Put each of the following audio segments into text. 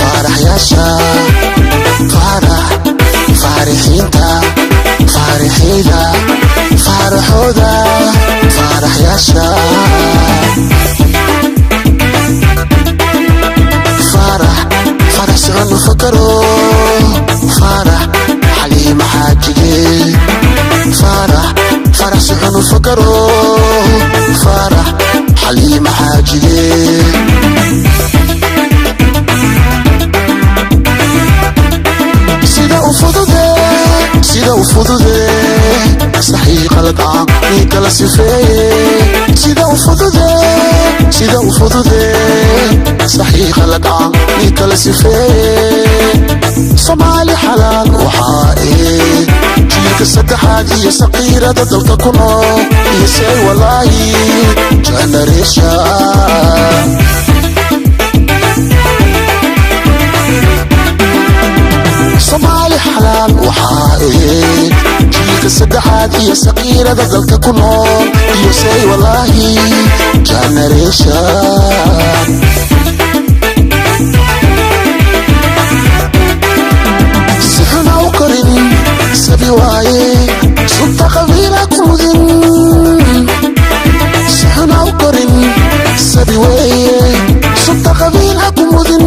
فرح ياشا فرح فرحينتا فرحيدا فرحودا فرح ياشا فرح فرح سعون فكرو فرح حليم حاجي فرح فرح سعون فكرو فرح حليم حاجي سيدا وفضودي صحيح غلط عقلي كلا سفاية سيدا وفضودي صحيح غلط عقلي كلا سفاية صومالي حلال وحائي جيك السدحات هي صغيرة ضدلك كنو يساي والله جنريشن صومالي حلال وحائي جيك السدحات هي صغيرة ضدلك كنو يساي والله جنريشن سحنا وقرن سبي واي سلطة قبيلة كودن سحنا وقرن سبي واي سلطة قبيلة كودن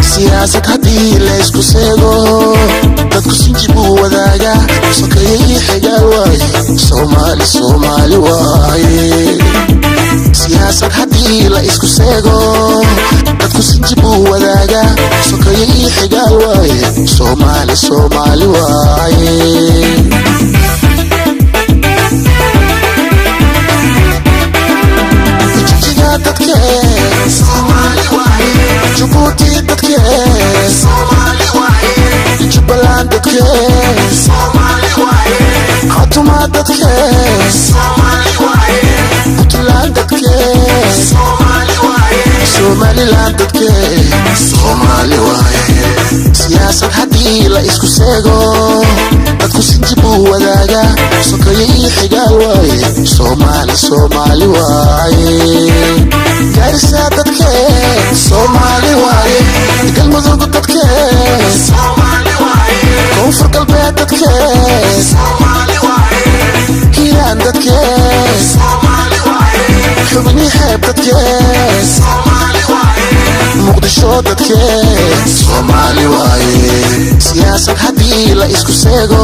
سياسة هدي ليسكو سيغو dadku sinjibu wadaaga sokayay xigaal waaye Soomaali waaye siyaasad hadii la isku seego dadku sinjibu wadaaga sokayay xigaal waaye Soomaali waaye jijiga dadke Soomaali waaye Djibouti dadke Soomaali waaye Jubbaland dadke Soomaali waaye Khartoum dadke Soomaali waaye Puntland dadke Soomaali waaye Somaliland dadke Soomaali waaye siyaasad hadii la isku seego dadku sinjibu wadaaga sokayay xigaal waaye Soomaali waaye Garissa dadke Soomaali waaye galmudug dadke Soomaali waaye koonfur galbeed dadke Soomaali waaye hiiraan dadke Soomaali waaye xubni xeeb dadke Soomaali waaye muqdisho dadke Soomaali waaye siyaasad hadii la isku seego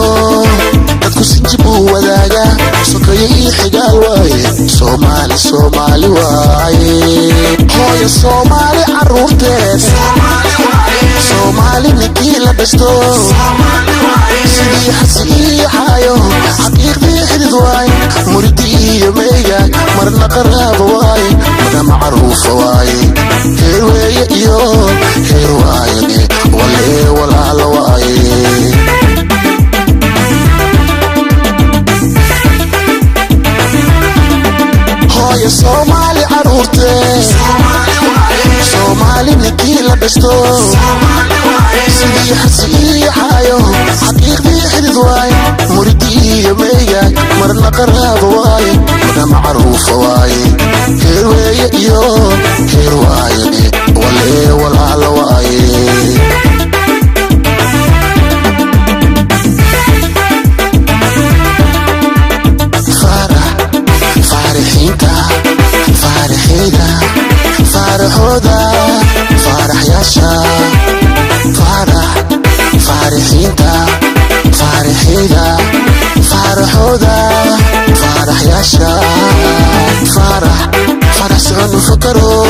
dadku sinjibu wadaaga sokayay xigaal waaye Soomaali waaye hooyo Soomaali caruurteed Soomaali waaye Soomaali ninkii la dhashto Soomaali waaye sidii xasi xaayo xaqiiqdii xidid waaye muridii iyo meega marna qaraabo waaye mana macruufa waaye heer weeye iyo heer waaye walaalo waaye hooyo Soomaali caruurteed Soomaali waaye Soomaali ninkii la dhashto Soomaali waaye sidii xasi xaayo xaqiiqdii xidid waaye muridii iyo meega marna qaraabo waaye mana macruufa waaye heer weeye iyo heer waaye walaalo waaye فرحودا فرح ياشا فرح فرحينتا فرحيدا فرحودا فرح ياشا فرح فرح سعون فكرو